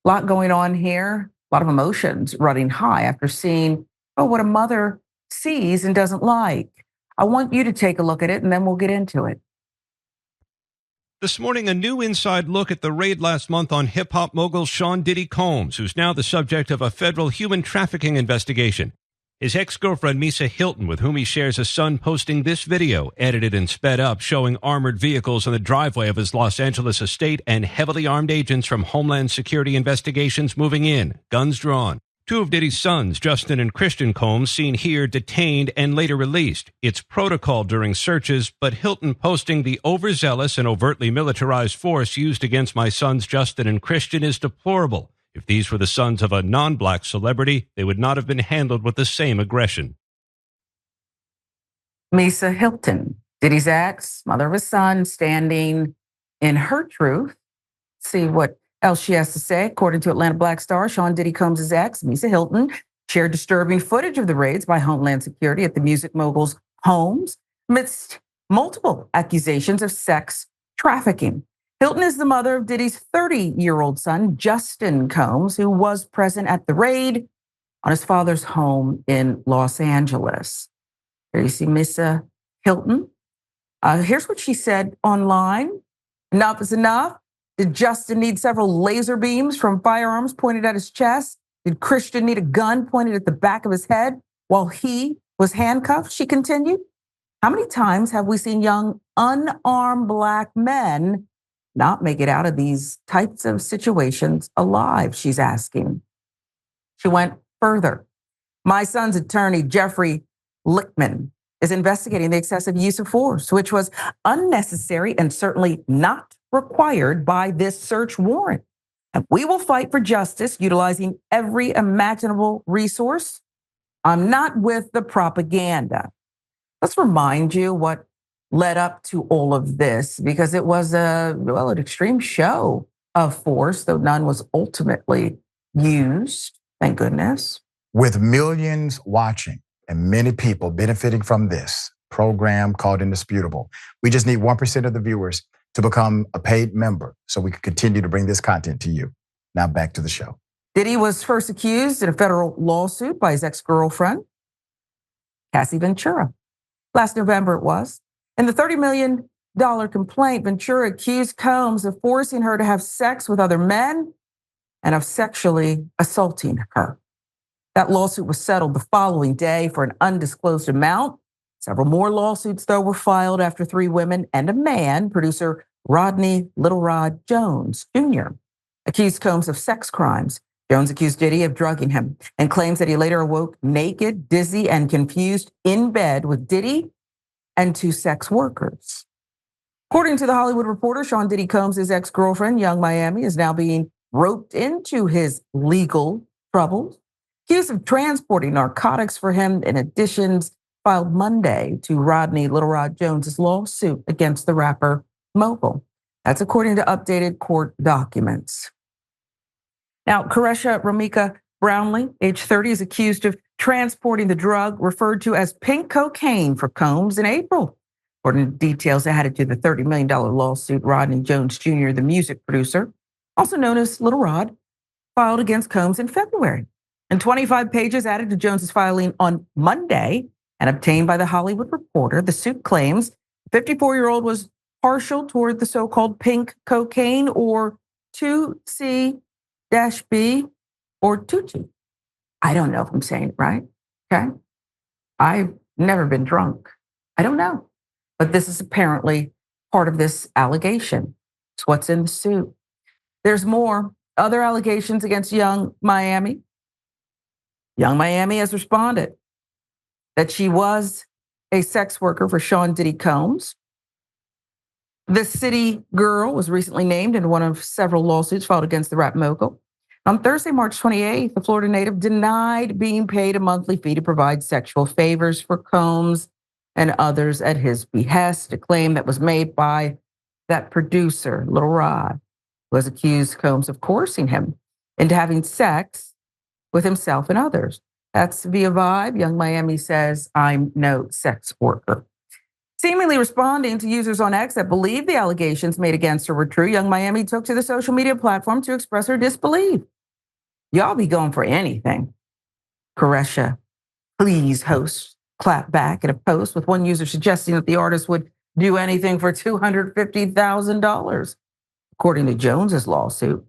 A lot going on here, a lot of emotions running high after seeing, what a mother sees and doesn't like. I want you to take a look at it and then we'll get into it. This morning, a new inside look at the raid last month on hip-hop mogul Sean Diddy Combs, who's now the subject of a federal human trafficking investigation. His ex-girlfriend, Misa Hylton, with whom he shares a son, posting this video, edited and sped up, showing armored vehicles in the driveway of his Los Angeles estate and heavily armed agents from Homeland Security investigations moving in, guns drawn. Two of Diddy's sons, Justin and Christian Combs, seen here detained and later released. It's protocol during searches, but Hylton posting the overzealous and overtly militarized force used against my sons Justin and Christian is deplorable. If these were the sons of a non-black celebrity, they would not have been handled with the same aggression. Misa Hylton, Diddy's ex, mother of his son, standing in her truth. See what else she has to say. According to Atlanta Black Star, Sean Diddy Combs' ex, Misa Hylton, shared disturbing footage of the raids by Homeland Security at the music mogul's homes amidst multiple accusations of sex trafficking. Hylton is the mother of Diddy's 30-year-old son, Justin Combs, who was present at the raid on his father's home in Los Angeles. There you see Misa Hylton. Here's what she said online. Enough is enough. Did Justin need several laser beams from firearms pointed at his chest? Did Christian need a gun pointed at the back of his head while he was handcuffed? She continued. How many times have we seen young, unarmed Black men not make it out of these types of situations alive? She's asking. She went further. My son's attorney, Jeffrey Lichtman, is investigating the excessive use of force, which was unnecessary and certainly not required by this search warrant. And we will fight for justice utilizing every imaginable resource. I'm not with the propaganda. Let's remind you what led up to all of this, because it was an extreme show of force, though none was ultimately used. Thank goodness. With millions watching and many people benefiting from this program called Indisputable, we just need 1% of the viewers to become a paid member so we can continue to bring this content to you. Now back to the show. Diddy was first accused in a federal lawsuit by his ex-girlfriend, Cassie Ventura. Last November it was. In the $30 million complaint, Ventura accused Combs of forcing her to have sex with other men and of sexually assaulting her. That lawsuit was settled the following day for an undisclosed amount. Several more lawsuits, though, were filed after three women and a man, producer Rodney Little Rod Jones Jr., accused Combs of sex crimes. Jones accused Diddy of drugging him and claims that he later awoke naked, dizzy, and confused in bed with Diddy and two sex workers. According to The Hollywood Reporter, Sean Diddy Combs' ex-girlfriend, Young Miami, is now being roped into his legal troubles, accused of transporting narcotics for him in additions filed Monday to Rodney Little Rod Jones' lawsuit against the rapper mogul. That's according to updated court documents. Now, Karesha Ramika Brownlee, age 30, is accused of transporting the drug referred to as pink cocaine for Combs in April. According to details added to the $30 million lawsuit, Rodney Jones Jr., the music producer, also known as Little Rod, filed against Combs in February. And 25 pages added to Jones's filing on Monday and obtained by The Hollywood Reporter. The suit claims the 54-year-old was partial toward the so-called pink cocaine, or 2C-B or 2G. I don't know if I'm saying it right, okay? I've never been drunk. I don't know. But this is apparently part of this allegation. It's what's in the suit. There's more. Other allegations against Young Miami. Young Miami has responded that she was a sex worker for Sean Diddy Combs. The city girl was recently named in one of several lawsuits filed against the rap mogul. On Thursday, March 28th, the Florida native denied being paid a monthly fee to provide sexual favors for Combs and others at his behest, a claim that was made by that producer, Little Rod, who has accused Combs of coercing him into having sex with himself and others. That's via Vibe. Young Miami says, I'm no sex worker. Seemingly responding to users on X that believe the allegations made against her were true, Young Miami took to the social media platform to express her disbelief. Y'all be going for anything. Koresha, please host, clap back at a post with one user suggesting that the artist would do anything for $250,000. According to Jones's lawsuit,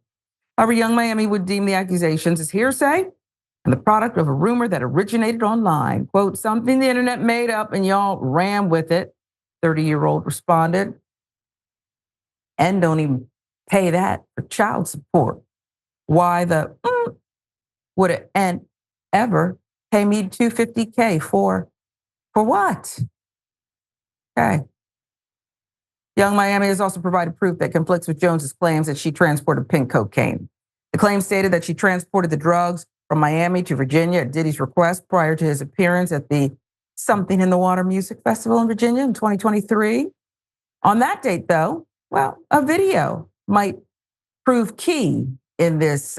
however, Young Miami would deem the accusations as hearsay and the product of a rumor that originated online. Quote, something the internet made up and y'all ran with it, 30-year-old responded. And don't even pay that for child support. Why the would it and ever pay me $250K for what? Okay. Young Miami has also provided proof that conflicts with Jones's claims that she transported pink cocaine. The claim stated that she transported the drugs from Miami to Virginia at Diddy's request prior to his appearance at the Something in the Water Music Festival in Virginia in 2023. On that date, though, well, a video might prove key in this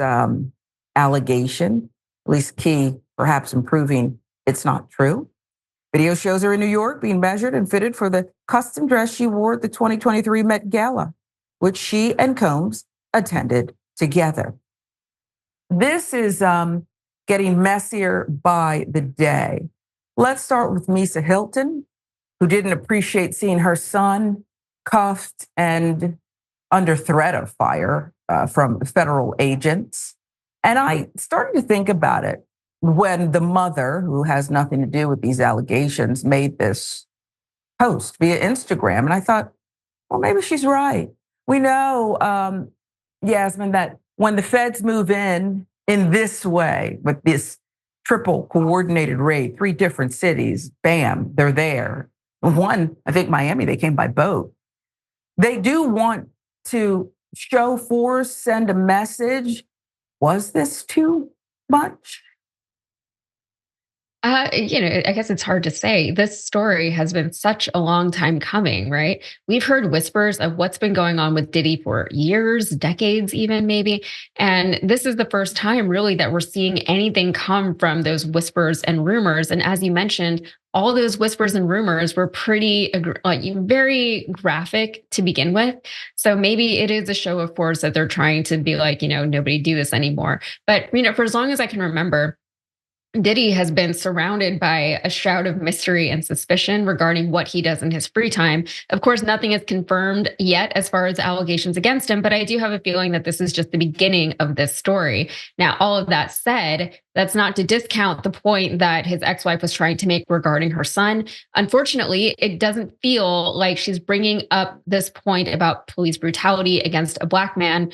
allegation, at least key, perhaps in proving it's not true. Video shows her in New York being measured and fitted for the custom dress she wore at the 2023 Met Gala, which she and Combs attended together. This is getting messier by the day. Let's start with Misa Hylton, who didn't appreciate seeing her son cuffed and under threat of fire from federal agents. And I started to think about it when the mother, who has nothing to do with these allegations, made this post via Instagram. And I thought, well, maybe she's right. We know, Yasmin, that when the feds move in this way, with this triple coordinated raid, 3 different cities, bam, they're there. One, I think Miami, they came by boat. They do want to show force, send a message. Was this too much? I guess it's hard to say. This story has been such a long time coming, right? We've heard whispers of what's been going on with Diddy for years, decades, even maybe. And this is the first time, really, that we're seeing anything come from those whispers and rumors. And as you mentioned, all those whispers and rumors were very graphic to begin with. So maybe it is a show of force that they're trying to be like, nobody do this anymore. But, for as long as I can remember, Diddy has been surrounded by a shroud of mystery and suspicion regarding what he does in his free time. Of course, nothing is confirmed yet as far as allegations against him, but I do have a feeling that this is just the beginning of this story. Now, all of that said, that's not to discount the point that his ex-wife was trying to make regarding her son. Unfortunately, it doesn't feel like she's bringing up this point about police brutality against a Black man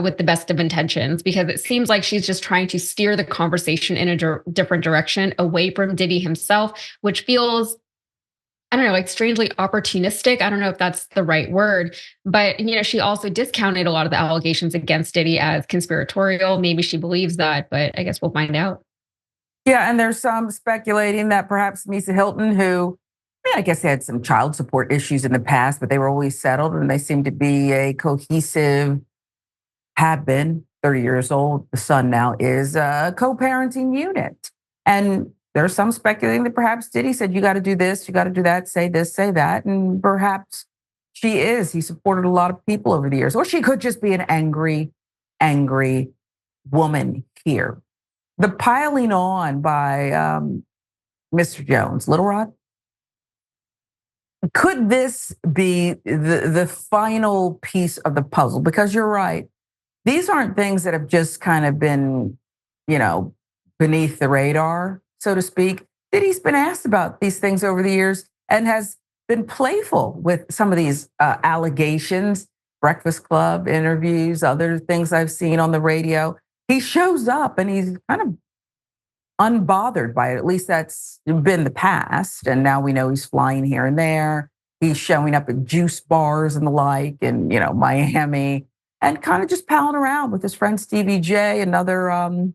with the best of intentions, because it seems like she's just trying to steer the conversation in a different direction away from Diddy himself, which feels, I don't know, like strangely opportunistic. I don't know if that's the right word, but she also discounted a lot of the allegations against Diddy as conspiratorial. Maybe she believes that, but I guess we'll find out. Yeah, and there's some speculating that perhaps Misa Hylton, who, I guess they had some child support issues in the past, but they were always settled and they seem to be a cohesive, have been 30 years old. The son now is a co-parenting unit. And there's some speculating that perhaps Diddy said, you got to do this, you got to do that, say this, say that. And perhaps she is. He supported a lot of people over the years. Or she could just be an angry, angry woman here. The piling on by Mr. Jones, Little Rod. Could this be the final piece of the puzzle? Because you're right. These aren't things that have just kind of been, beneath the radar, so to speak. Diddy's been asked about these things over the years and has been playful with some of these allegations, Breakfast Club interviews, other things I've seen on the radio. He shows up and he's kind of unbothered by it. At least that's been the past. And now we know he's flying here and there. He's showing up at juice bars and the like in, Miami, and kind of just palling around with his friend Stevie J, another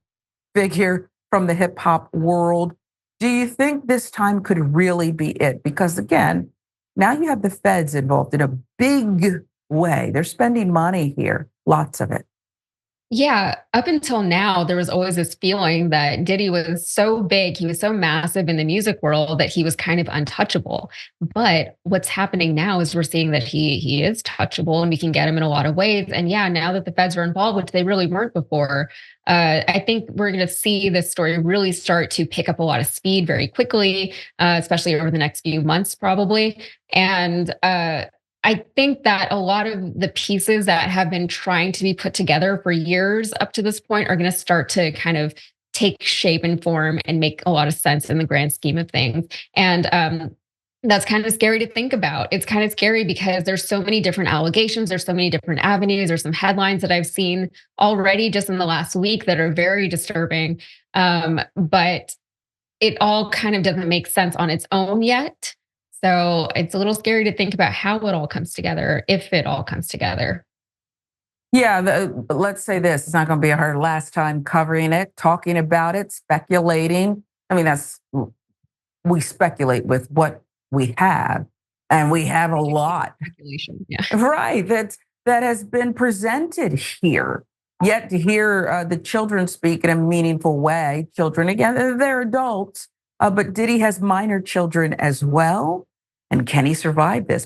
figure from the hip hop world. Do you think this time could really be it? Because again, now you have the feds involved in a big way. They're spending money here, lots of it. Yeah, up until now, there was always this feeling that Diddy was so big, he was so massive in the music world that he was kind of untouchable. But what's happening now is we're seeing that he is touchable and we can get him in a lot of ways. And yeah, now that the feds are involved, which they really weren't before, I think we're going to see this story really start to pick up a lot of speed very quickly, especially over the next few months, probably. And I think that a lot of the pieces that have been trying to be put together for years up to this point are going to start to kind of take shape and form and make a lot of sense in the grand scheme of things. And that's kind of scary to think about. It's kind of scary because there's so many different allegations, there's so many different avenues, there's some headlines that I've seen already just in the last week that are very disturbing. But it all kind of doesn't make sense on its own yet. So it's a little scary to think about how it all comes together, if it all comes together. Yeah, let's say this. It's not going to be her last time covering it, talking about it, speculating. I mean, we speculate with what we have, and we have a lot. Speculation. Yeah. Right. That has been presented here. Yet to hear the children speak in a meaningful way. Children, again, they're adults, but Diddy has minor children as well. And can he survive this?